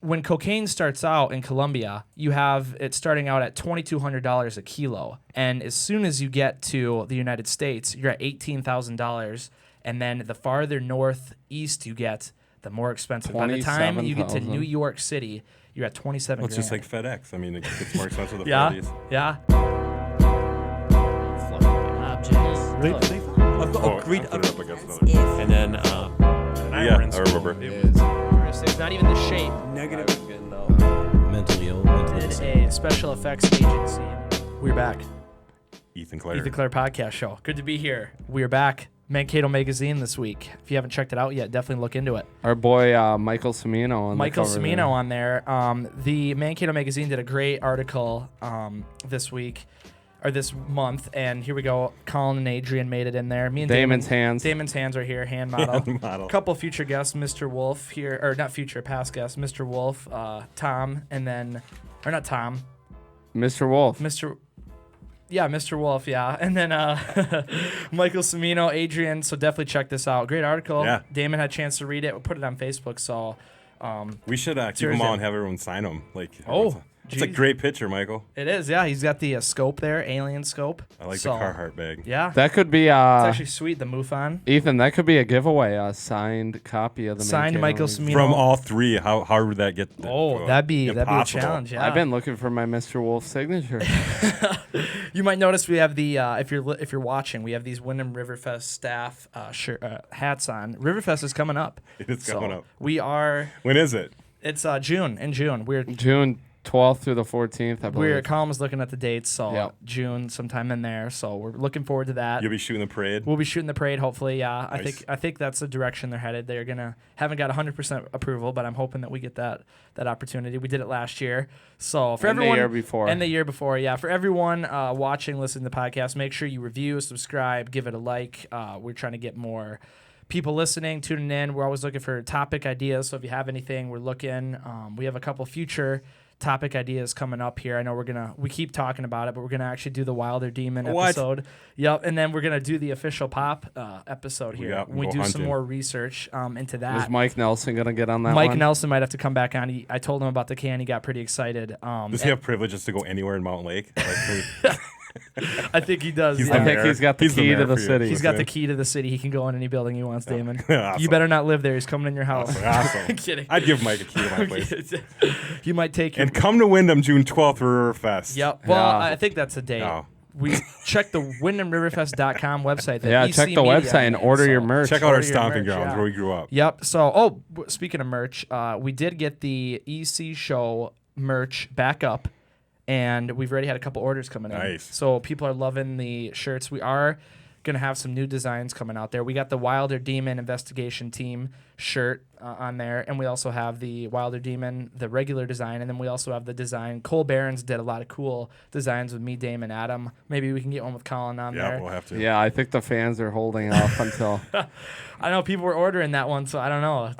when cocaine starts out in Colombia, you have it starting out at $2,200 a kilo. And as soon as you get to the United States, you're at $18,000. And then the farther northeast you get, the more expensive. By the time you get to New York City, you're at 27 Well, it's just like FedEx. I mean, it gets more expensive the yeah, farther east. yeah. Objects. Really? Great. And then Yeah, I remember. It's not even the shape. negative. Mentally ill. Mentally It's insane. a special effects agency. We're back. Ethan Clerc. Ethan Clerc podcast show. Good to be here. We are back. Mankato Magazine this week. If you haven't checked it out yet, definitely look into it. Our boy Michael Cimino on Michael the cover Cimino there. on there. The Mankato Magazine did a great article this week or this month, and here we go. Colin and Adrian made it in there. Me and Damon's hands. Damon's hands are here, hand model. Hand model. Couple future guests, Mr. Wolf here, or not future, past guests, Mr. Wolf, Tom, and then, or not Tom, Mr. Wolf. Mr. Wolf, yeah. And then Michael Cimino, Adrian, so definitely check this out. Great article. Yeah. Damon had a chance to read it. We'll put it on Facebook, so. We should keep them all and have everyone sign them. It's a geez. great picture, Michael. It is, yeah. He's got the scope there, alien scope. I like So, the Carhartt bag. Yeah. That could be It's actually sweet, the MUFON. Ethan. That could be a giveaway. A signed copy of the Signed Mankato Michael Magazine. Cimino. From all three, how hard would that get? Oh, that'd be a impossible. challenge, yeah. I've been looking for my Mr. Wolf signature. You might notice we have the if you're watching, we have these Wyndham Riverfest staff hats on. Riverfest is coming up. It is coming up. We are. When is it? It's June. In June, we're June 12th through the 14th, I believe. Colin was looking at the dates, so Yep. June sometime in there. So we're looking forward to that. You'll be shooting the parade. We'll be shooting the parade, hopefully. Yeah, Nice. I think that's the direction they're headed. They're haven't got 100% approval, but I'm hoping that we get that opportunity. We did it last year, so for And the everyone year before. and the year before, yeah. For everyone watching, listening to the podcast, make sure you review, subscribe, give it a like. We're trying to get more people listening, tuning in. We're always looking for topic ideas. So if you have anything, we're looking. We have a couple future topic ideas coming up here. I know we keep talking about it, but we're gonna actually do the Wilder Demon episode. Yep, and then we're gonna do the official pop episode here. Yeah, we go do some hunting. more research into that. Was Mike Nelson going to get on that Mike one? Nelson might have to come back on. I told him about the can. He got pretty excited. Does he have privileges to go anywhere in Mountain Lake? I think he does. He's yeah. I think he's got the He's the key to mayor the for you. city. He's got the key to the city. He can go in any building he wants, Damon. Awesome. You better not live there. He's coming in your house. Awesome. I'm kidding. I'd give Mike a key to my place. You might take your. And come to Wyndham June 12th for Riverfest. Yep. Well, Yeah. I think that's a date. No. We check the WyndhamRiverfest.com website. the Yeah, EC check the Media website and made, order so- your merch. Check out our Order your stomping merch, grounds yeah. where we grew up. Yep. So, speaking of merch, we did get the EC show merch back up, and we've already had a couple orders coming in. Nice. So people are loving the shirts. We are gonna have some new designs coming out there. We got the Wilder Demon Investigation Team shirt on there, and we also have the Wilder Demon, the regular design, and then we also have the design. Cole Barons did a lot of cool designs with me, Damon, Adam. Maybe we can get one with Colin on Yeah, there. we'll have to. Yeah, I think the fans are holding off until. I know people were ordering that one, so I don't know.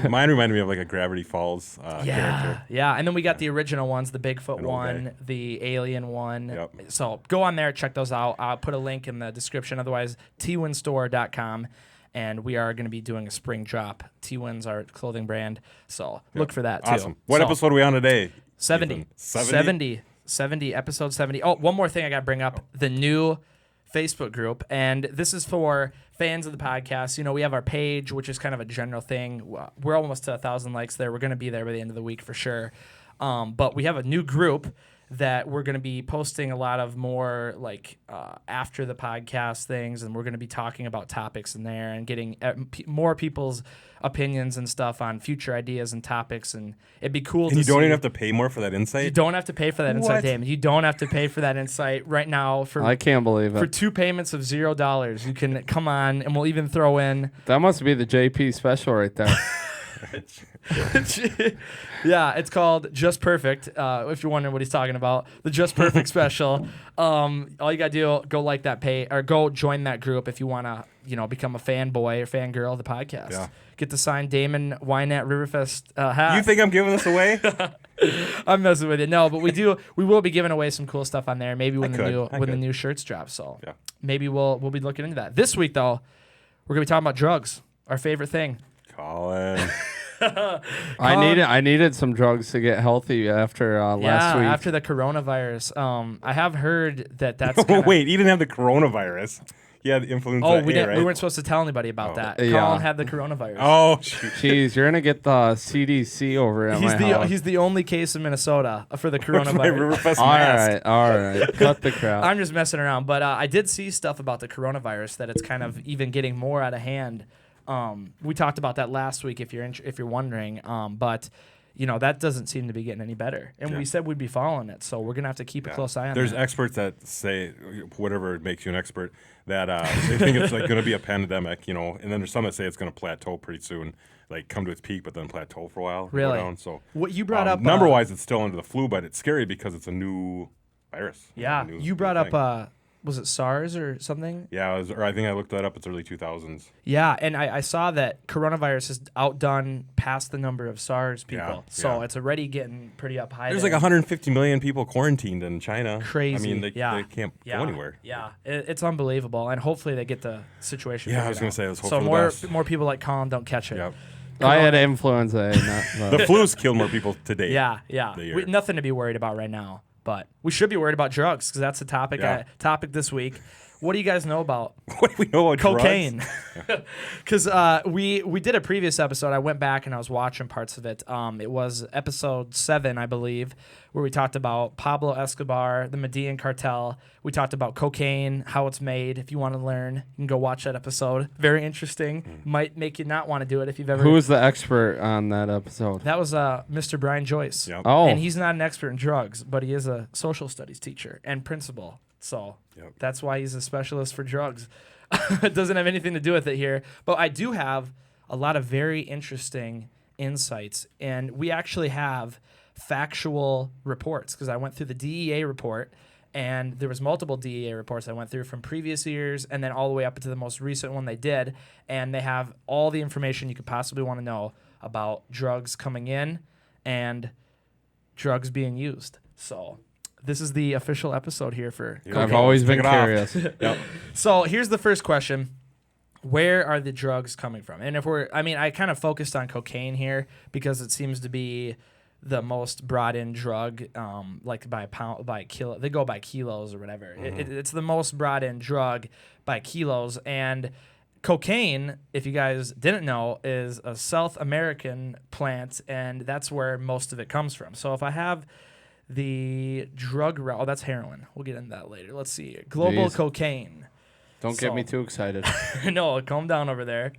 Mine reminded me of like a Gravity Falls character. Yeah, and then we got the original ones, the Bigfoot An old one, guy. the Alien one. Yep. So go on there, check those out. I'll put a link in the description. Otherwise, twinstore.com. And we are going to be doing a spring drop. T-Win's our clothing brand. So look for that, too. Awesome. What So, episode are we on today? 70. Ethan? 70, episode 70. Oh, one more thing I got to bring up. The new Facebook group. And this is for fans of the podcast. You know, we have our page, which is kind of a general thing. We're almost to 1,000 likes there. We're going to be there by the end of the week for sure. But we have a new group that we're going to be posting a lot of more like after the podcast things, and we're going to be talking about topics in there and getting more people's opinions and stuff on future ideas and topics. And it'd be cool. And you don't even have to pay more for that insight? You don't have to pay for that insight, What? Damon. You don't have to pay for that insight right now. I can't believe For it. 2 payments of $0, you can come on, and we'll even throw in. That must be the JP special right there. Yeah, it's called Just Perfect. If you're wondering what he's talking about, the Just Perfect special. All you gotta do, go like that page or go join that group if you wanna, become a fanboy or fangirl of the podcast. Yeah. Get the signed Damon Wynette Riverfest hat. You think I'm giving this away? I'm messing with you. No, but we will be giving away some cool stuff on there. Maybe when I the could. new shirts drop. So Yeah. maybe we'll be looking into that. This week though, we're gonna be talking about drugs, our favorite thing. Colin. I needed some drugs to get healthy after last week. After the coronavirus. I have heard that's Wait, he didn't have the coronavirus. He had influenza. Oh, we right? weren't supposed to tell anybody about that. Yeah. Colin had the coronavirus. Oh, shoot. Jeez, you're gonna get the CDC over at my house. He's the only case in Minnesota for the My coronavirus. Riverfest mask. All right. Cut the crap. I'm just messing around, but I did see stuff about the coronavirus that it's kind of even getting more out of hand. We talked about that last week, if you're wondering. But that doesn't seem to be getting any better, and we said we'd be following it, so we're gonna have to keep a close eye on There's that. experts that say, whatever makes you an expert, that they think it's like going to be a pandemic, and then there's some that say it's going to plateau pretty soon, like come to its peak, but then plateau for a while. Really? Go down. So What you brought up number-wise, it's still under the flu, but it's scary because it's a new virus. Yeah, you brought thing. up. Was it SARS or something? Yeah, or I think I looked that up. It's early 2000s. Yeah, and I saw that coronavirus has outdone past the number of SARS people. So it's already getting pretty up high. There's there. like 150 million people quarantined in China. Crazy. I mean, they can't go anywhere. Yeah, it's unbelievable, and hopefully they get the situation. Yeah, I was going to say, let's hope so for the more best. more people like Colin don't catch it. Yep. I had influenza. The flu's killed more people to date. Yeah. the year. Nothing to be worried about right now, but we should be worried about drugs because that's the topic. Topic this week. What do you guys know about What do we know about cocaine? Because we did a previous episode. I went back and I was watching parts of it. It was episode 7, I believe, where we talked about Pablo Escobar, the Medellin cartel. We talked about cocaine, how it's made. If you want to learn, you can go watch that episode. Very interesting. Might make you not want to do it if you've ever. Who was the expert on that episode? That was Mr. Brian Joyce. Yep. Oh, And he's not an expert in drugs, but he is a social studies teacher and principal. So that's why he's a specialist for drugs. It doesn't have anything to do with it here. But I do have a lot of very interesting insights. And we actually have factual reports because I went through the DEA report. And there was multiple DEA reports I went through from previous years and then all the way up to the most recent one they did. And they have all the information you could possibly want to know about drugs coming in and drugs being used. So this is the official episode here for Yeah. I've always been Take it off. curious. Yep. So here's the first question. Where are the drugs coming from? And I kind of focused on cocaine here because it seems to be the most brought in drug, like by pound, by kilo. They go by kilos or whatever. It's the most brought in drug by kilos. And cocaine, if you guys didn't know, is a South American plant, and that's where most of it comes from. So if I have the drug route, that's heroin. We'll get into that later. Let's see. Global Jeez. cocaine. Don't get me too excited. No, calm down over there.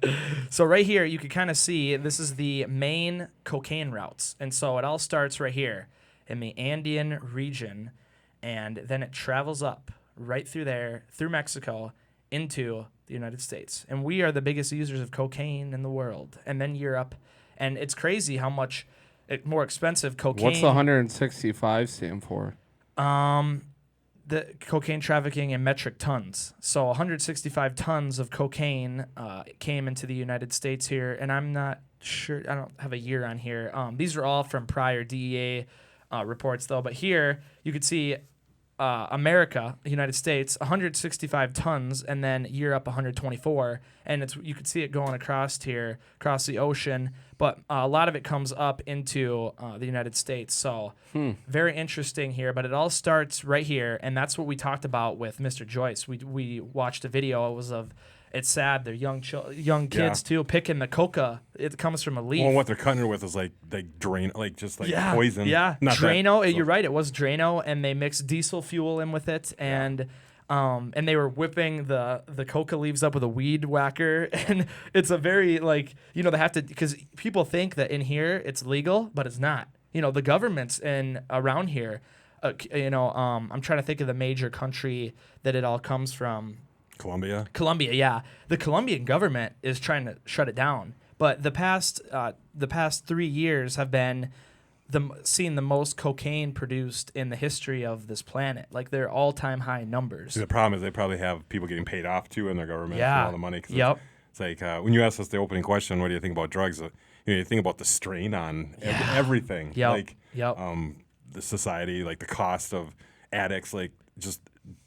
So right here, you can kind of see this is the main cocaine routes. And so it all starts right here in the Andean region, and then it travels up right through there, through Mexico, into the United States. And we are the biggest users of cocaine in the world. And then Europe. And it's crazy how much more expensive cocaine. What's the 165 stand for? The cocaine trafficking in metric tons. So 165 tons of cocaine came into the United States here, and I'm not sure. I don't have a year on here. These are all from prior DEA reports, though. But here you could see America, United States, 165 tons, and then Europe 124, and you could see it going across here, across the ocean. But a lot of it comes up into the United States. So very interesting here. But it all starts right here, and that's what we talked about with Mr. Joyce. We watched a video. It was of. It's sad. They're young kids too, picking the coca. It comes from a leaf. Well, what they're cutting her with is like Drano, poison. Yeah, Not Drano. that, so. You're right. It was Drano, and they mixed diesel fuel in with it, and they were whipping the coca leaves up with a weed whacker, and it's a very they have to, because people think that in here it's legal, but it's not. The governments around here. I'm trying to think of the major country that it all comes from. Colombia, yeah. The Colombian government is trying to shut it down, but the past 3 years have been seeing the most cocaine produced in the history of this planet. Like they're all-time high numbers. See, the problem is they probably have people getting paid off too in their government for all the money. Yep. It's like when you asked us the opening question, what do you think about drugs? You think about the strain on everything. Yep. Like the society, like the cost of addicts, like just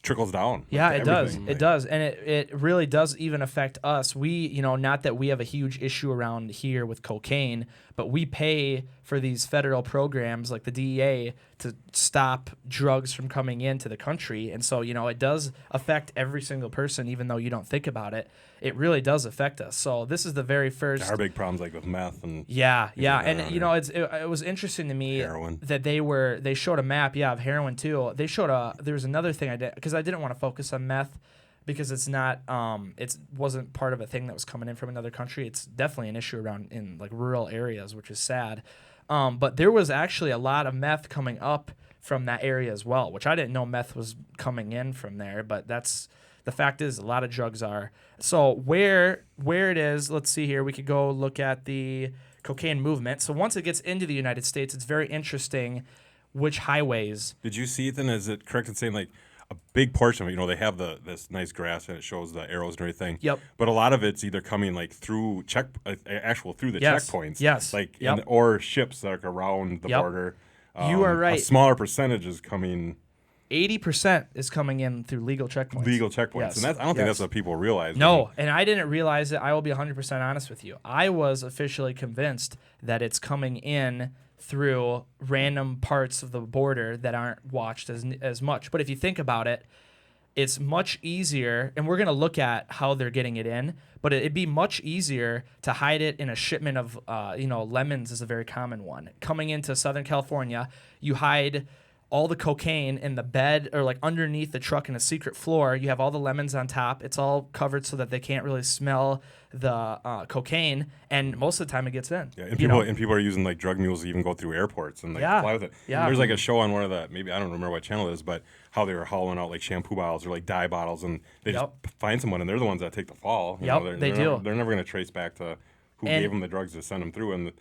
trickles down. Yeah, to it does. everything. It does. And it really does even affect us. We, not that we have a huge issue around here with cocaine, but we pay for these federal programs like the DEA to stop drugs from coming into the country. And so, it does affect every single person, even though you don't think about it. It really does affect us. So this is the very first. There are big problems like with meth and Yeah. And around it was interesting to me Heroin. that they showed a map, of heroin too. They showed there was another thing I did because I didn't want to focus on meth because it's not it wasn't part of a thing that was coming in from another country. It's definitely an issue around in like rural areas, which is sad. But there was actually a lot of meth coming up from that area as well, which I didn't know meth was coming in from there, but that's the fact is a lot of drugs are. So where it is, let's see here. We could go look at the cocaine movement. So once it gets into the United States, it's very interesting which highways. Did you see it then? Is it correct in saying like a big portion of it, they have this nice grass and it shows the arrows and everything. Yep. But a lot of it's either coming like through through the Yes. checkpoints. Yes. Like Yep. or ships that are around the Yep. border. You are right. A smaller percentage is coming 80% is coming in through legal checkpoints. Yes. And I don't think that's what people realize. No, and I didn't realize it. I will be 100% honest with you. I was officially convinced that it's coming in through random parts of the border that aren't watched as much. But if you think about it, it's much easier, and we're going to look at how they're getting it in, but it'd be much easier to hide it in a shipment of, lemons is a very common one. Coming into Southern California, you hide all the cocaine in the bed or like underneath the truck in a secret floor. You have all the lemons on top. It's all covered so that they can't really smell the cocaine, and most of the time it gets in. Yeah, and people are using like drug mules to even go through airports and like fly with it. Yeah. There's like a show on one of the, maybe I don't remember what channel it is, but how they were hauling out like shampoo bottles or like dye bottles, and they just find someone and they're the ones that take the fall. They do. They're never going to trace back to who gave them the drugs to send them through, and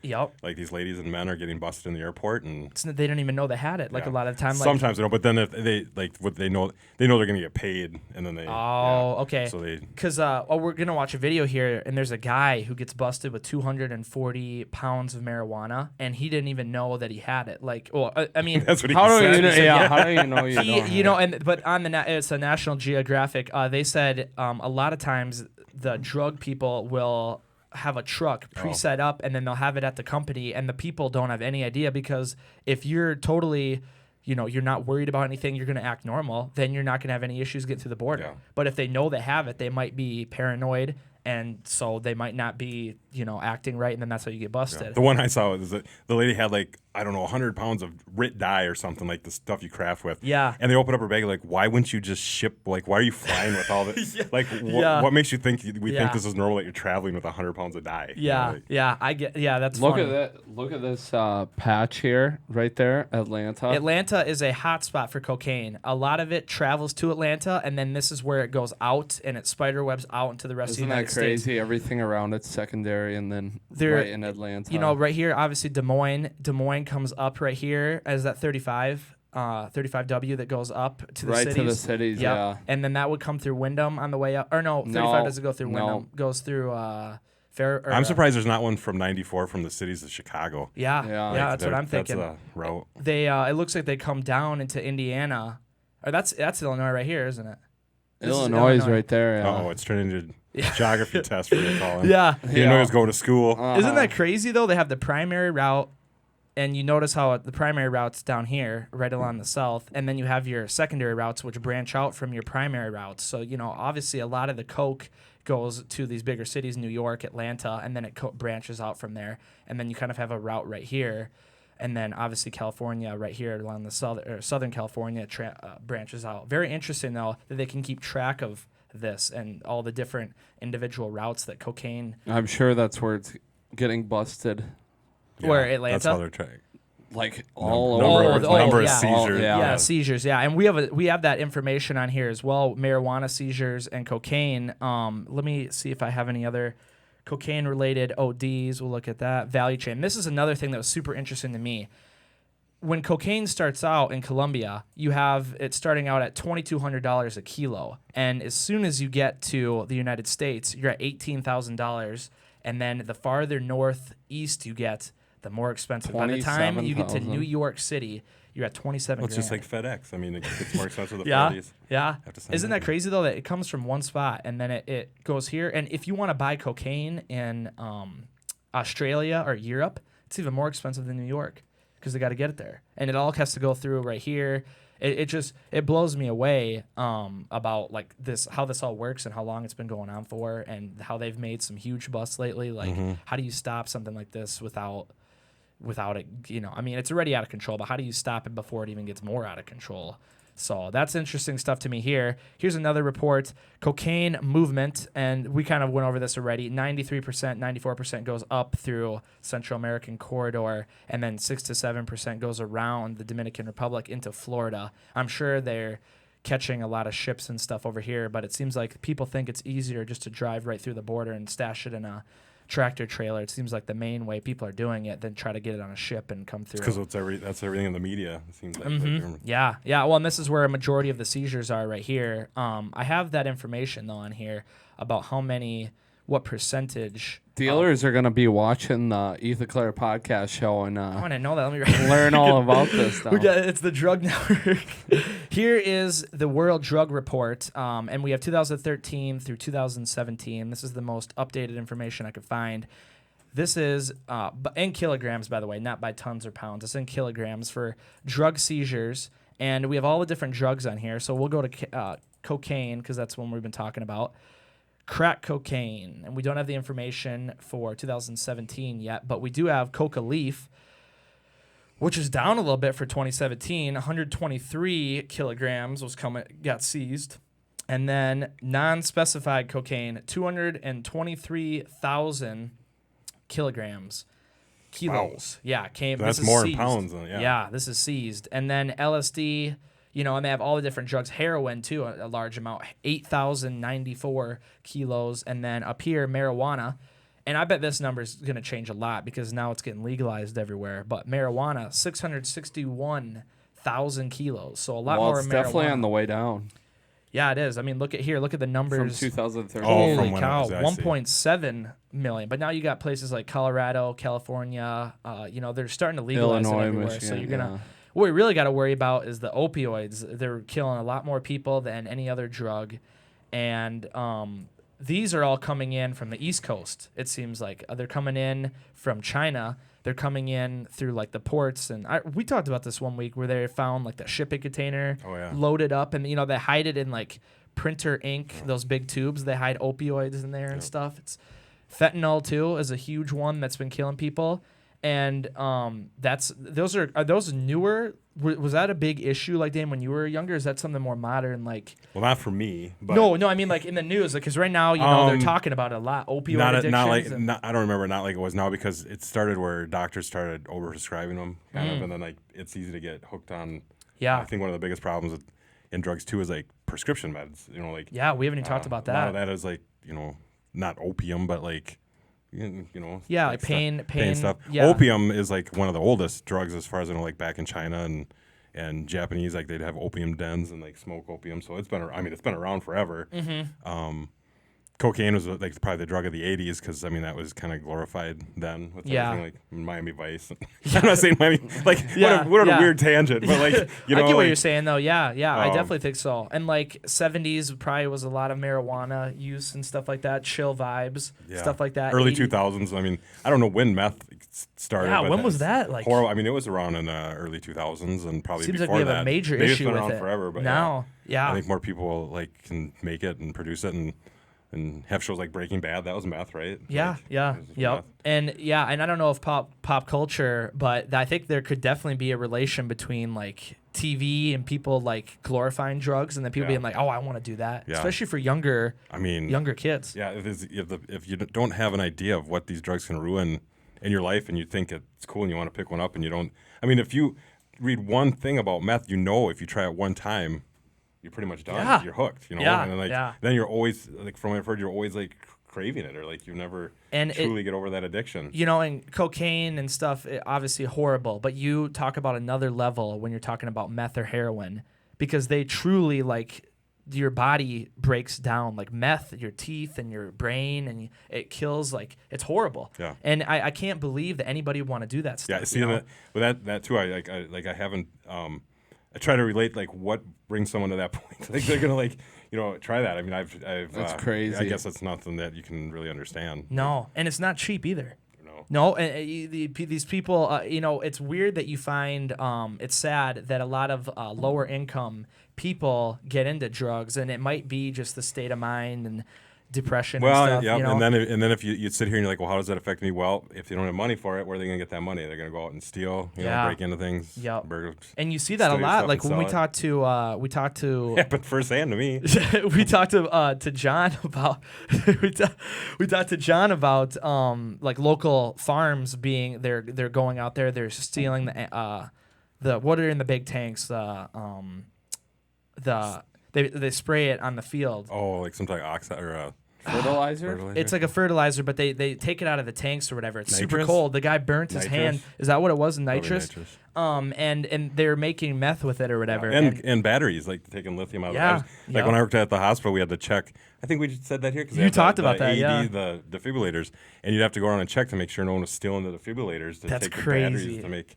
like these ladies and men are getting busted in the airport, and they don't even know they had it. Like a lot of the time, sometimes they don't. But then if they like what they know they're going to get paid, and then they okay. So they because we're gonna watch a video here, and there's a guy who gets busted with 240 pounds of marijuana, and he didn't even know that he had it. Like, I mean, that's what he How said. do you know? How do you know you don't? But on it's a National Geographic. They said a lot of times the drug people will have a truck pre-set up, and then they'll have it at the company, and the people don't have any idea, because if you're totally, you're not worried about anything, you're going to act normal, then you're not going to have any issues getting through the border. Yeah. But if they know they have it, they might be paranoid, and so they might not be, acting right, and then that's how you get busted. Yeah. The one I saw was that the lady had like, I don't know, 100 pounds of RIT dye or something, like the stuff you craft with. Yeah. And they open up her bag like, why wouldn't you just ship, like, why are you flying with all this? Like, what makes you think think this is normal that you're traveling with 100 pounds of dye? That's Look funny. at that. Look at this patch here, right there, Atlanta. Atlanta is a hot spot for cocaine. A lot of it travels to Atlanta, and then this is where it goes out, and it spider webs out into the rest of the United Isn't that crazy? States. Everything around it's secondary, and then right in Atlanta. Right here, obviously Des Moines comes up right here as that 35W that goes up to the right cities. to the cities, yeah. And then that would come through Wyndham on the way up. Or no, 35 doesn't go through Wyndham. Goes through Fair. I'm surprised there's not one from 94 from the cities of Chicago. Yeah, that's what I'm thinking. That's a route. They it looks like they come down into Indiana. Or that's Illinois right here, isn't it? Illinois is right there. Yeah. Oh, it's turning into geography test for you, Colin. Yeah. You didn't know he was going to school. Isn't that crazy, though? They have the primary route, and you notice how the primary route's down here, right along the south, and then you have your secondary routes, which branch out from your primary routes. So, obviously a lot of the coke goes to these bigger cities, New York, Atlanta, and then it branches out from there. And then you kind of have a route right here. And then obviously California right here along the Southern California branches out. Very interesting, though, that they can keep track of this and all the different individual routes that cocaine. I'm sure that's where it's getting busted. Where, Atlanta? That's how they're trying. Like Number of seizures. Yeah, seizures. Yeah, and we have that information on here as well. Marijuana seizures and cocaine. Let me see if I have any other cocaine-related ODs. We'll look at that. Value chain. This is another thing that was super interesting to me. When cocaine starts out in Colombia, you have it starting out at $2,200 a kilo. And as soon as you get to the United States, you're at $18,000. And then the farther northeast you get, the more expensive. By the time you get to New York City, you're at 27 Well, it's grand. just like FedEx. I mean, it's more expensive than Yeah, Fridays. yeah. Isn't that money. crazy, though, that it comes from one spot and then it goes here? And if you want to buy cocaine in Australia or Europe, it's even more expensive than New York because they got to get it there. And it all has to go through right here. It blows me away about like how this all works and how long it's been going on for and how they've made some huge busts lately. Like, how do you stop something like this without it, I mean, it's already out of control, but how do you stop it before it even gets more out of control? So that's interesting stuff to me here. Here's another report, cocaine movement, and we kind of went over this already. 93%, 94% goes up through Central American corridor, and then 6 to 7% goes around the Dominican Republic into Florida. I'm sure they're catching a lot of ships and stuff over here, but it seems like people think it's easier just to drive right through the border and stash it in a tractor trailer. It seems like the main way people are doing it than try to get it on a ship and come through. Because that's everything in the media. It seems like. Yeah. Well, and this is where a majority of the seizures are right here. I have that information though on here about what percentage. Dealers are going to be watching the Ethan Clerc podcast show and I want to know that. Let me learn all about this now. It's the drug network. Here is the World Drug Report, and we have 2013 through 2017. This is the most updated information I could find. This is in kilograms, by the way, not by tons or pounds. It's in kilograms for drug seizures, and we have all the different drugs on here. So we'll go to cocaine because that's one we've been talking about. Crack cocaine, and we don't have the information for 2017 yet, but we do have coca leaf, which is down a little bit for 2017. 123 kilograms got seized, and then non-specified cocaine, 223,000 kilos. Wow. Yeah, That's more in pounds. Yeah, this is seized, and then LSD. And they have all the different drugs. Heroin, too, a large amount, 8,094 kilos. And then up here, marijuana. And I bet this number is going to change a lot because now it's getting legalized everywhere. But marijuana, 661,000 kilos. So a lot more marijuana. It's definitely on the way down. Yeah, it is. I mean, look at the numbers. From 2013. Holy cow, 1.7 million. But now you got places like Colorado, California. They're starting to legalize Illinois, it everywhere. Michigan, So you're going to... What we really got to worry about is the opioids. They're killing a lot more people than any other drug. And these are all coming in from the East Coast, it seems like. They're coming in from China. They're coming in through, like, the ports. And we talked about this one week where they found, like, the shipping container loaded up. And, they hide it in, like, printer ink, those big tubes. They hide opioids in there and stuff. It's fentanyl, too, is a huge one that's been killing people. And are those newer? Was that a big issue, like, Dan, when you were younger? Is that something more modern, like? Well, not for me. But no, I mean, like, in the news, because right now, they're talking about it a lot. Opioid addictions. I don't remember not like it was now because it started where doctors started overprescribing them, kind of, and then like it's easy to get hooked on. Yeah, I think one of the biggest problems in drugs too is like prescription meds. Yeah, we haven't even talked about that. A lot of that is like not opium, but like. Like pain stuff. Yeah. Opium is like one of the oldest drugs as far as I know, like back in China and Japanese, like they'd have opium dens and like smoke opium. So it's been around forever. Cocaine was like probably the drug of the 80s because that was kind of glorified then with everything like Miami Vice. I'm not saying Miami, like what a weird tangent, but like I get what you're saying though. Yeah, I definitely think so. And like 70s probably was a lot of marijuana use and stuff like that, chill vibes, stuff like that. Early 2000s. I don't know when meth started. Yeah, when was that? Like horrible. It was around in early 2000s and probably seems before like we have that. a major Maybe issue it's been with around it forever, but now. I think more people like can make it and produce it and have shows like Breaking Bad. That was meth, right? Yep. And I don't know if pop culture, but I think there could definitely be a relation between like TV and people like glorifying drugs, and then people being like, "Oh, I want to do that," especially for younger kids. Yeah, if you don't have an idea of what these drugs can ruin in your life, and you think it's cool and you want to pick one up, and you don't. If you read one thing about meth, if you try it one time, you're pretty much done. Yeah. You're hooked, Yeah. And then then you're always like from what I've heard, you're always like craving it, or like you never truly get over that addiction. And cocaine and stuff, obviously horrible, but you talk about another level when you're talking about meth or heroin, because they truly like your body breaks down like meth, your teeth and your brain, and it kills. Like, it's horrible. Yeah. And I can't believe that anybody would want to do that stuff. Yeah, see, with that too, I haven't, I try to relate, like, what brings someone to that point. Like, they're going to, like, try that. I mean, I've That's crazy. I guess that's nothing that you can really understand. No, and it's not cheap either. No, and these people, it's weird that you find, it's sad that a lot of lower income people get into drugs, and it might be just the state of mind and depression and stuff. Yeah, and then if you'd sit here and you're like, well, how does that affect me? Well, if they don't have money for it, where are they going to get that money? They're going to go out and steal, break into things. Yep. Burglars, and you see that a lot. Like when we talked to happened firsthand to me. we talked to John about we talked to John about like local farms being they're going out there, they're stealing the what are in the big tanks, they spray it on the field. Oh, like some type of oxide or fertilizer? It's like a fertilizer, but they take it out of the tanks or whatever. It's super Nitrous? cold. The guy burnt his hand. Is that what it was? Nitrous? Nitrous. And they're making meth with it or whatever. And batteries, like taking lithium out of Yeah. the batteries. Like when I worked at the hospital, we had to check. I think we just said that here because You talked about that, AED, yeah. the defibrillators, and you'd have to go around and check to make sure no one was stealing the defibrillators to That's take crazy. the batteries to make.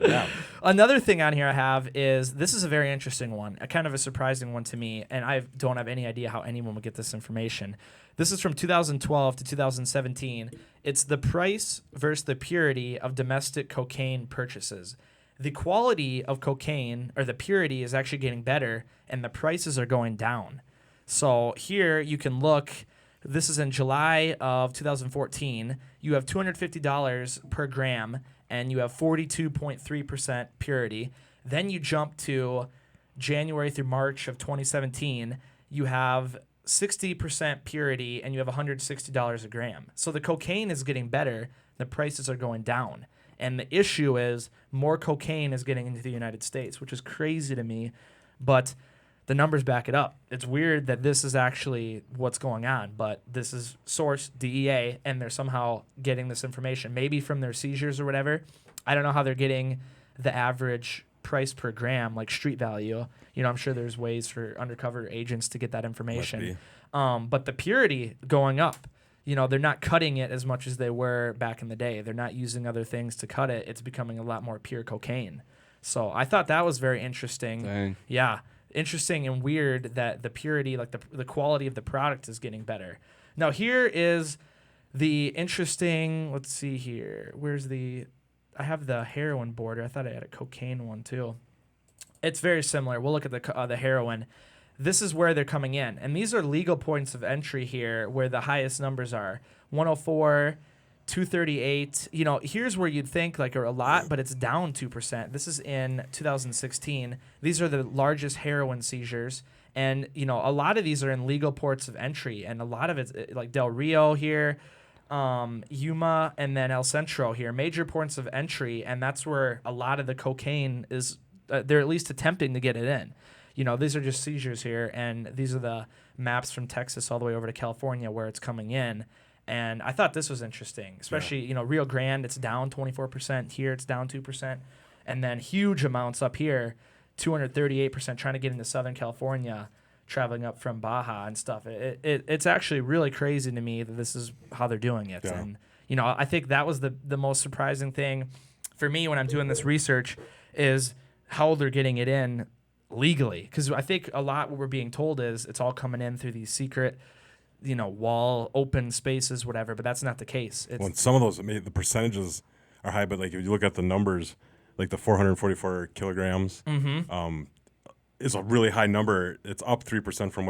Yeah. Another thing on here I have is, this is a very interesting one, a kind of a surprising one to me, and I don't have any idea how anyone would get this information. This is from 2012 to 2017. It's the price versus the purity of domestic cocaine purchases. The quality of cocaine, or the purity, is actually getting better, and the prices are going down. So here you can look. This is in July of 2014. You have $250 per gram, and you have 42.3% purity. Then you jump to January through March of 2017. You have 60% purity, and you have $160 a gram. So the cocaine is getting better. The prices are going down. And the issue is more cocaine is getting into the United States, which is crazy to me. But the numbers back it up. It's weird that this is actually what's going on, but this is source DEA, and they're somehow getting this information, maybe from their seizures or whatever. I don't know how they're getting the average price per gram, like street value. I'm sure there's ways for undercover agents to get that information. But the purity going up. They're not cutting it as much as they were back in the day. They're not using other things to cut it. It's becoming a lot more pure cocaine. So I thought that was very interesting. Dang. Yeah. Interesting and weird that the purity, like the quality of the product is getting better. Now here is the interesting, let's see here. I have the heroin border. I thought I had a cocaine one too. It's very similar. We'll look at the heroin. This is where they're coming in. And these are legal points of entry here where the highest numbers are. 104, 238. Here's where you'd think like a lot, but it's down 2%. This is in 2016. These are the largest heroin seizures. And, a lot of these are in legal ports of entry. And a lot of it's like Del Rio here, Yuma, and then El Centro here. Major ports of entry. And that's where a lot of the cocaine is, they're at least attempting to get it in. These are just seizures here, and these are the maps from Texas all the way over to California where it's coming in. And I thought this was interesting, especially, Rio Grande, it's down 24%. Here, it's down 2%. And then huge amounts up here, 238% trying to get into Southern California, traveling up from Baja and stuff. It's actually really crazy to me that this is how they're doing it. Yeah. And, I think that was the most surprising thing for me when I'm doing this research is how they're getting it in legally, because I think a lot what we're being told is it's all coming in through these secret, wall open spaces, whatever. But that's not the case. Well, some of those, the percentages are high, but like if you look at the numbers, like the 444 kilograms, is a really high number. It's up 3% from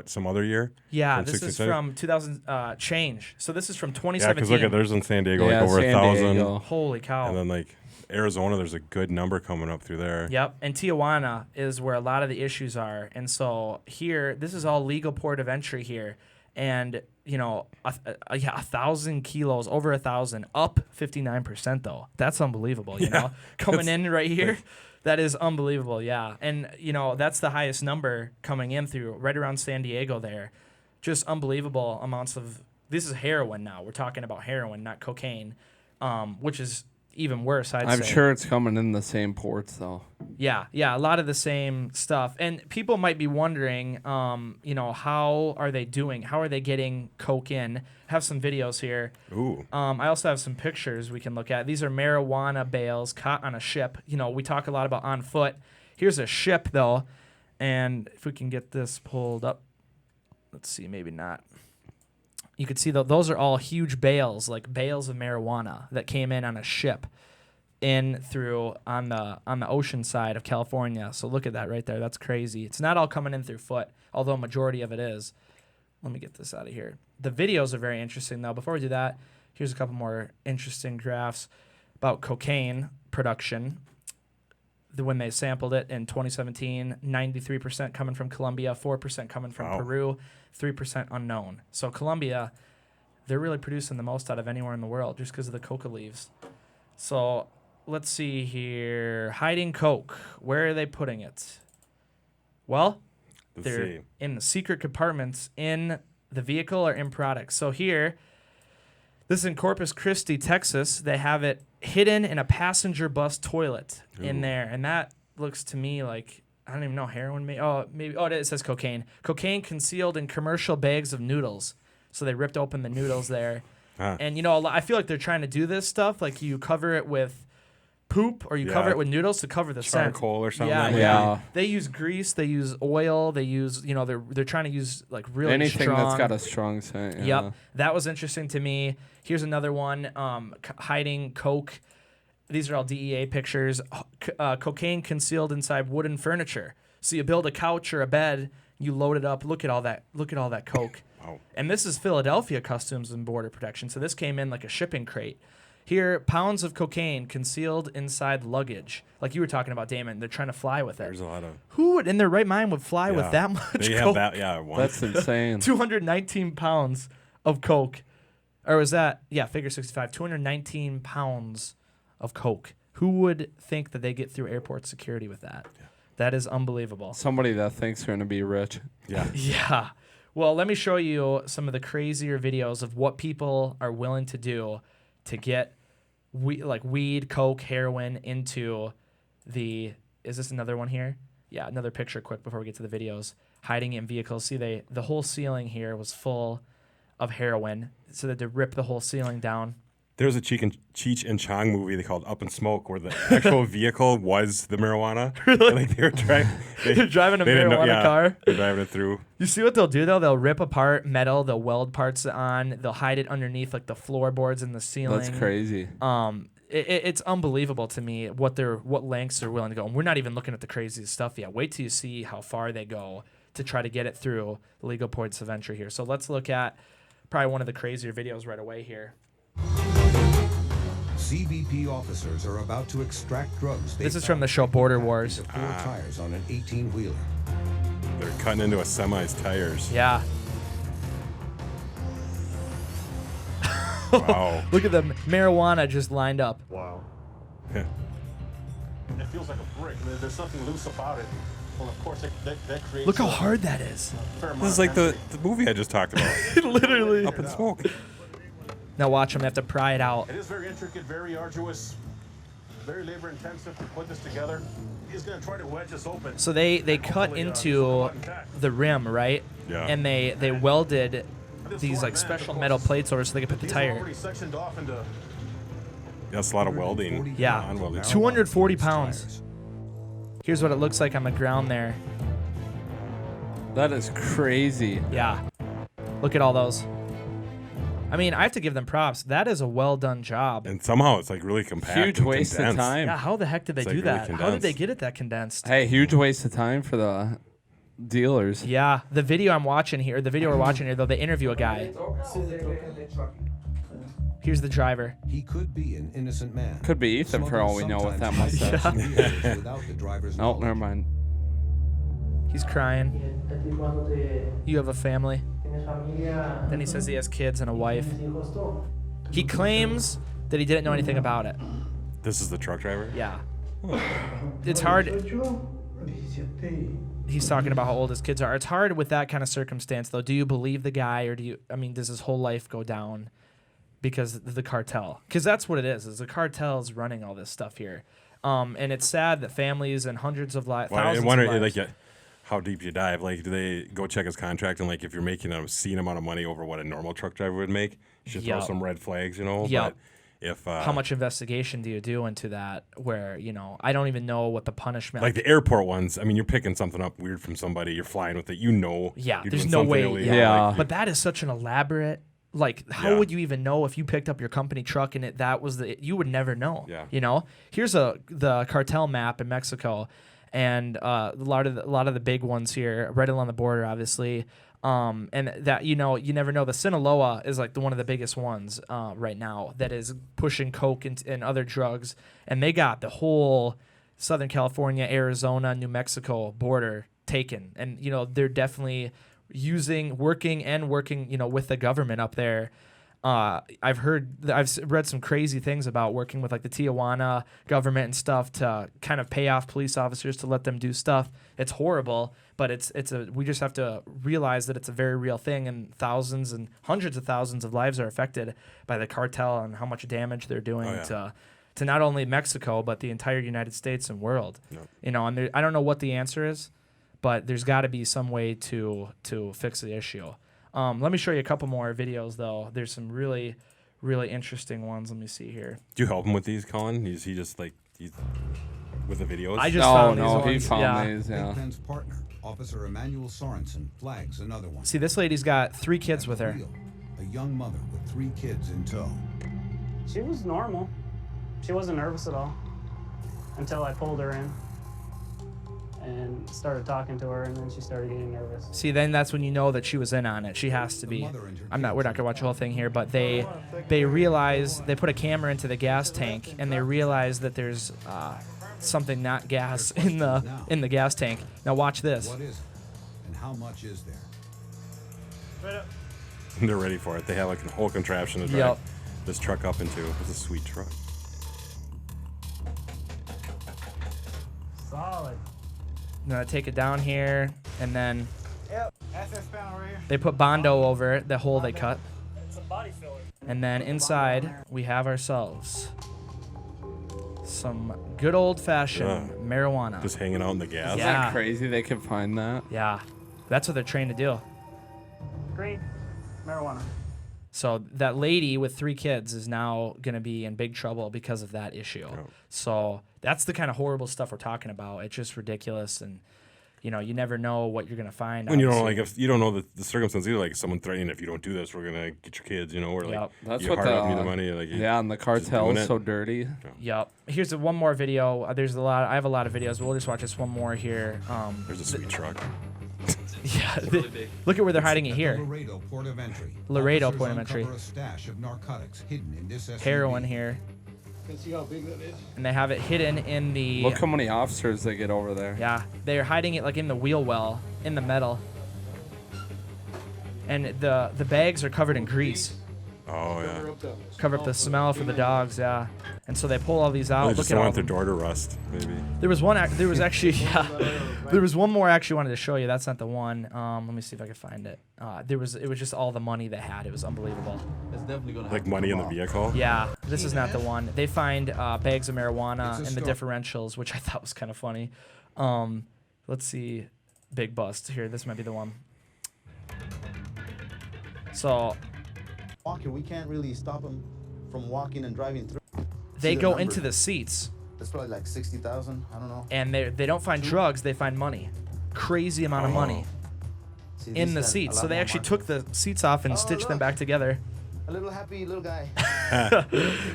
some other year. Yeah, this is from 2000 change. So this is from 2017. Yeah, because look at there's in San Diego Yeah, like over San 1,000. Diego. Holy cow! And then like Arizona, there's a good number coming up through there. Yep, and Tijuana is where a lot of the issues are. And so here, this is all legal port of entry here. And, 1,000 kilos, over 1,000, up 59% though. That's unbelievable, Coming in right here, that is unbelievable, yeah. And, that's the highest number coming in through right around San Diego there. Just unbelievable amounts of, this is heroin now. We're talking about heroin, not cocaine, which is even worse, I'd say. I'm sure it's coming in the same ports, though. Yeah, a lot of the same stuff. And people might be wondering, how are they doing? How are they getting coke in? I have some videos here. Ooh. I also have some pictures we can look at. These are marijuana bales caught on a ship. We talk a lot about on foot. Here's a ship, though. And if we can get this pulled up, let's see, maybe not. You can see those are all huge bales, like bales of marijuana that came in on a ship in through on the ocean side of California. So look at that right there. That's crazy. It's not all coming in through foot, although a majority of it is. Let me get this out of here. The videos are very interesting, though. Before we do that, here's a couple more interesting graphs about cocaine production. When they sampled it in 2017, 93% coming from Colombia, 4% coming from Peru, 3% unknown. So Colombia, they're really producing the most out of anywhere in the world just because of the coca leaves. So let's see here. Hiding coke. Where are they putting it? Well, they're in the secret compartments in the vehicle or in products. So here, this is in Corpus Christi, Texas. They have it hidden in a passenger bus toilet in there. And that looks to me like, I don't even know, heroin maybe. It says cocaine. Cocaine concealed in commercial bags of noodles. So they ripped open the noodles there. And, I feel like they're trying to do this stuff. Like you cover it with poop or you cover it with noodles to cover the scent. Charcoal or something. Yeah. They use grease. They use oil. They use, they're trying to use like really anything strong. that's got a strong scent. Yeah. Yep. That was interesting to me. Here's another one, hiding coke. These are all DEA pictures. Cocaine concealed inside wooden furniture. So you build a couch or a bed, you load it up. Look at all that coke. Wow. And this is Philadelphia Customs and Border Protection. So this came in like a shipping crate. Here, pounds of cocaine concealed inside luggage. Like you were talking about, Damon. They're trying to fly with it. There's a lot of... Who would, in their right mind, would fly with that much they coke? have that, That's insane. 219 pounds of coke. Or was that, figure 65, 219 pounds of coke. Who would think that they get through airport security with that? Yeah. That is unbelievable. Somebody that thinks they're going to be rich. Yeah. Yeah. Well, let me show you some of the crazier videos of what people are willing to do to get weed, coke, heroin into the... Is this another one here? Yeah, another picture quick before we get to the videos. Hiding in vehicles. See, the whole ceiling here was full of heroin, so they had to rip the whole ceiling down. There was a Cheech and Chong movie they called Up in Smoke where the actual vehicle was the marijuana. Really? Like they were They're driving a marijuana car. They're driving it through. You see what they'll do, though? They'll rip apart metal. They'll weld parts on. They'll hide it underneath, like, the floorboards in the ceiling. That's crazy. It's unbelievable to me what lengths they're willing to go. And we're not even looking at the craziest stuff yet. Wait till you see how far they go to try to get it through legal points of entry here. So let's look at probably one of the crazier videos right away here. CBP officers are about to extract drugs. This is from the show Border Wars. 4 tires on an 18-wheeler. They're cutting into a semi's tires. Yeah. Wow. Look at the marijuana just lined up. Wow. It feels like a brick. There's nothing loose about it. Well, of course, that creates... Look how hard that is. This is like the movie I just talked about. Literally. Up in Smoke. Now watch them have to pry it out. It is very intricate, very arduous, very labor-intensive to put this together. He's going to try to wedge this open. So they cut into the rim, right? Yeah. And they welded these like special metal plates over so they could put the tire. Already sectioned off into... That's a lot of welding. Yeah. Non-welding. 240 pounds. Here's what it looks like on the ground there. That is crazy. Yeah. Look at all those. I mean, I have to give them props. That is a well-done job. And somehow it's like really compact. Huge and waste of condensed. time. Yeah, how the heck did they It's do like really that? How did condensed. they get it that condensed? Hey, huge waste of time for the dealers. Yeah, the video I'm watching here, the video we're watching here, though, they interview a guy. Here's the driver. He could be an innocent man. Could be Ethan for all we know with that mustache. Without the driver's Oh, knowledge. never mind. He's crying. You have a family. Then he says he has kids and a wife. He claims that he didn't know anything about it. This is the truck driver? Yeah. It's hard. He's talking about how old his kids are. It's hard with that kind of circumstance, though. Do you believe the guy, or does his whole life go down because of the cartel? Because that's what it is the cartel is running all this stuff here. And it's sad that families and hundreds of lives, Well, thousands and wonder of lives. like how deep you dive. Like, do they go check his contract and like if you're making an obscene amount of money over what a normal truck driver would make, you should throw Yep. some red flags, you know. Yep. But if How much investigation do you do into that? Where I don't even know what the punishment. like the airport ones, I mean, you're picking something up weird from somebody, you're flying with it, Yeah, you're there's doing no something way. illegal, Yeah. like, But that is such an elaborate. Like, how Yeah. would you even know if you picked up your company truck and that was you would never know. Yeah. Here's the cartel map in Mexico, and a lot of the big ones here, right along the border, obviously. And that you never know. The Sinaloa is like one of the biggest ones right now that is pushing coke and other drugs, and they got the whole Southern California, Arizona, New Mexico border taken, and they're definitely working with the government up there. I've read some crazy things about working with like the Tijuana government and stuff to kind of pay off police officers to let them do stuff. It's horrible, but we just have to realize that it's a very real thing, and thousands and hundreds of thousands of lives are affected by the cartel and how much damage they're doing to not only Mexico but the entire United States and world. Yep. And I don't know what the answer is, but there's got to be some way to fix the issue. Let me show you a couple more videos, though. There's some really, really interesting ones. Let me see here. do you help him with these, Colin? He's with the videos? I just found these he ones. found Yeah. these. Yeah. Big Ben's partner, Officer Emmanuel Sorensen, flags another one. See, this lady's got 3 kids At with the her. wheel, a young mother with 3 kids in tow. She was normal. She wasn't nervous at all until I pulled her in and started talking to her, and then she started getting nervous. See, then that's when you know that she was in on it. She has to be. We're not gonna watch the whole thing here, but they realize they put a camera into the gas tank, and they realize that there's something not gas in the gas tank. Now watch this. What is it? And how much is there? They're ready for it. They have like a whole contraption to drive Yep. this truck up into. It's a sweet truck. Solid. I'm gonna take it down here, and then Yep, access panel right here. they put Bondo over it, the hole they cut. It's a body filler. And then inside, we have ourselves some good old-fashioned marijuana. Just hanging out in the gas. Isn't Yeah. that crazy they can find that? Yeah, that's what they're trained to do. Green. Marijuana. So that lady with 3 kids is now going to be in big trouble because of that issue. Oh. So that's the kind of horrible stuff we're talking about. It's just ridiculous, and you never know what you're going to find. When you don't obviously. like, if you don't know the circumstances, either like someone threatening, if you don't do this, we're gonna get your kids, or like Yep. That's you what hard the up me the money, like yeah, and the just cartel doing is it. so dirty. Yep. Here's one more video. There's a lot. I have a lot of videos, but we'll just watch this one more here. There's a sweet truck. Yeah. Look at where they're hiding it At the here. Laredo port of entry. Laredo Officers port of entry. uncover a stash of narcotics hidden in this SUV. Heroin here, Can see how big that is? and they have it hidden in the. Look how many officers they get over there. Yeah, they're hiding it like in the wheel well, in the metal. And the bags are covered in grease. Oh yeah. Cover up the smell for the dogs, yeah. And so they pull all these out. They Look just at don't all want their them. door to rust, maybe. There was actually, yeah. There was one more I actually wanted to show you. That's not the one. Let me see if I can find it. It was just all the money they had. It was unbelievable. It's definitely gonna Like money in the vehicle. Yeah, this is not the one. They find bags of marijuana It's a in the start. differentials, which I thought was kind of funny. Let's see. Big bust. Here, this might be the one. So Walking, we can't really stop them from walking and driving through. they See the go number. into the seats, It's probably like 60,000. I don't know. and they don't find drugs. They find money. Crazy amount of money See, in these the has a seats. So lot they more actually markings. took the seats off and Oh, stitched them look. back together. A little happy little guy.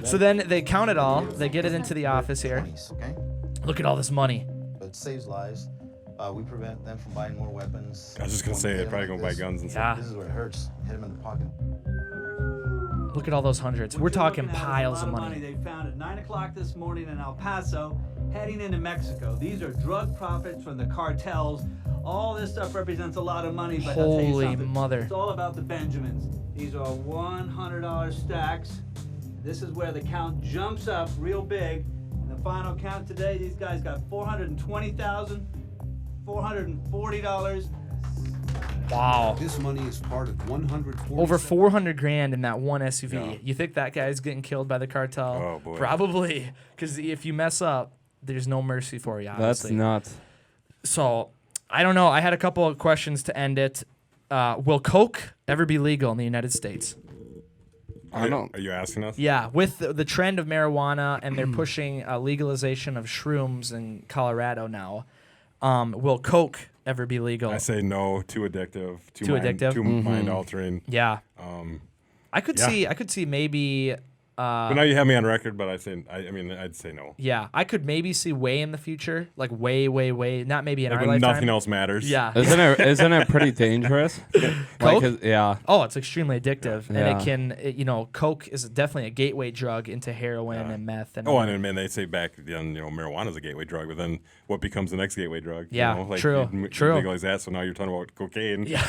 So then they count it all. They get it into the office here. 20s, okay? Look at all this money. But it saves lives. We prevent them from buying more weapons. I was just gonna say When they're we probably hit 'em gonna buy like guns and Yeah. stuff. This is where it hurts. Hit them in the pocket. Look at all those hundreds. We're talking piles of money. They found at 9 o'clock this morning in El Paso, heading into Mexico. These are drug profits from the cartels. All this stuff represents a lot of money, but I'll tell you Holy something. mother. It's all about the Benjamins. These are $100 stacks. This is where the count jumps up real big. In the final count today, these guys got $420,440. Wow. This money is part of 140. Over 400 grand in that one SUV. Yeah. You think that guy's getting killed by the cartel? Oh, boy. Probably, because if you mess up, there's no mercy for you. That's Obviously. nuts. So I don't know. I had a couple of questions to end it. Will coke ever be legal in the United States? I don't. Are you asking us? Yeah, with the trend of marijuana and they're pushing legalization of shrooms in Colorado now. Will coke ever be legal? I say no. Too addictive. Too addictive? Too mind altering. Yeah. I could see maybe. But now you have me on record. But I'd say no. Yeah, I could maybe see way in the future, like way, not maybe in Like our when lifetime. nothing else matters. Yeah. Isn't it pretty dangerous? Coke? Yeah. Oh, it's extremely addictive, and Yeah. it can, coke is definitely a gateway drug into heroin and meth. And And they say back then, marijuana is a gateway drug, but then what becomes the next gateway drug? Yeah, true. True. Legalize that, so now you're talking about cocaine. Yeah.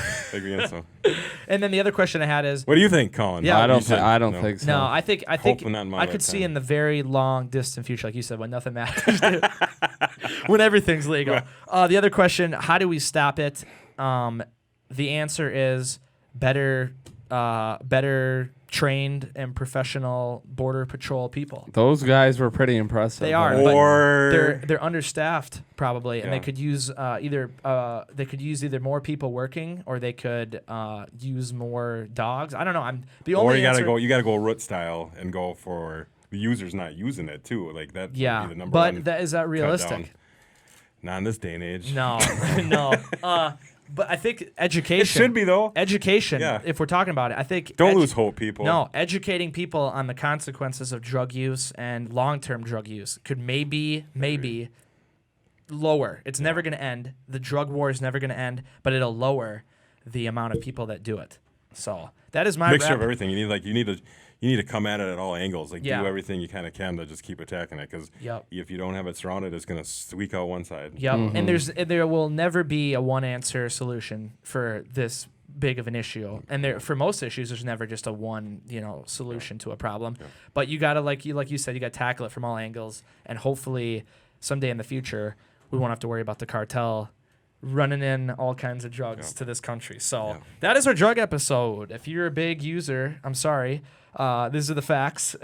So. And then the other question I had is, What do you think, Colin? Yeah. I don't no. think so. no, I think Hopefully not in my I could see lifetime. in the very long distant future, like you said, when nothing matters, when everything's legal. The other question: how do we stop it? The answer is better trained and professional border patrol people. Those guys were pretty impressive. They are, Or- but they're understaffed probably, and they Yeah. could use either more people working or they could use more dogs. I don't know. I'm the only. Or you answer, gotta go root style and go for the users not using it too. Like that. would Yeah, be the number but one is that cut realistic? down. Not in this day and age. No, no. But I think education. It should be though. Education. Yeah. If we're talking about it, I think. Don't lose hope, people. No, educating people on the consequences of drug use and long-term drug use could maybe lower. It's never going to end. The drug war is never going to end, but it'll lower the amount of people that do it. So that is my mixture wrap. of everything. You need to come at it at all angles. Like Yeah. do everything you kind of can to just keep attacking it. Because Yep. if you don't have it surrounded, it's gonna squeak out one side. Yep. And there will never be a one-answer solution for this big of an issue. And for most issues, there's never just a one solution to a problem. Yeah. But you gotta like you said, you gotta tackle it from all angles. And hopefully, someday in the future, we won't have to worry about the cartel running in all kinds of drugs to this country. So that is our drug episode. If you're a big user, I'm sorry. These are the facts.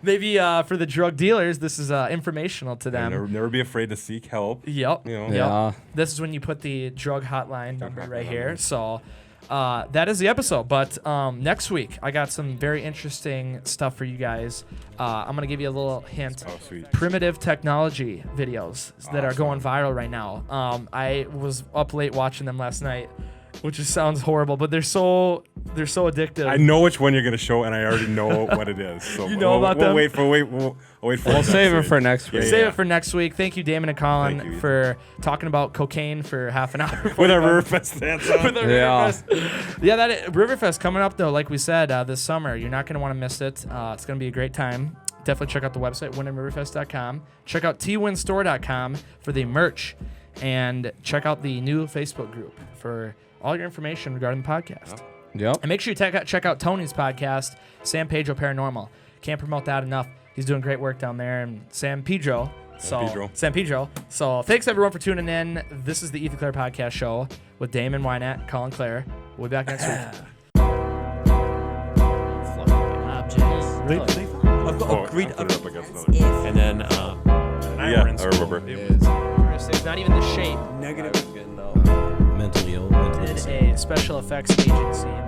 Maybe for the drug dealers, this is informational to them. Never be afraid to seek help. Yep. You know. Yeah. This is when you put the drug hotline number right here. So that is the episode. But next week, I got some very interesting stuff for you guys. I'm going to give you a little hint. Oh, sweet. Primitive technology videos that are going viral right now. I was up late watching them last night, which just sounds horrible, but they're so addictive. I know which one you're gonna show, and I already know what it is. So You know about them? We'll wait for. We'll save it for next week. Save it for next week. Thank you, Damon and Colin, Thank you. for talking about cocaine for half an hour. with our Riverfest dance on. With our Yeah. Riverfest. Yeah, Riverfest coming up though. Like we said, this summer, you're not gonna want to miss it. It's gonna be a great time. Definitely check out the website winandriverfest.com. Check out twinstore.com for the merch, and check out the new Facebook group for all your information regarding the podcast. Yep. And make sure you check out Tony's podcast, San Pedro Paranormal. Can't promote that enough. He's doing great work down there in San Pedro. San Pedro. So thanks everyone for tuning in. This is the Ethan Clare Podcast Show with Damon Wynette, Colin Clare. We'll be back next week. Objects. Oh, great. Put it up against another. And then Yeah, I remember. It's not even the shape. Mentally ill. It's a special effects agency.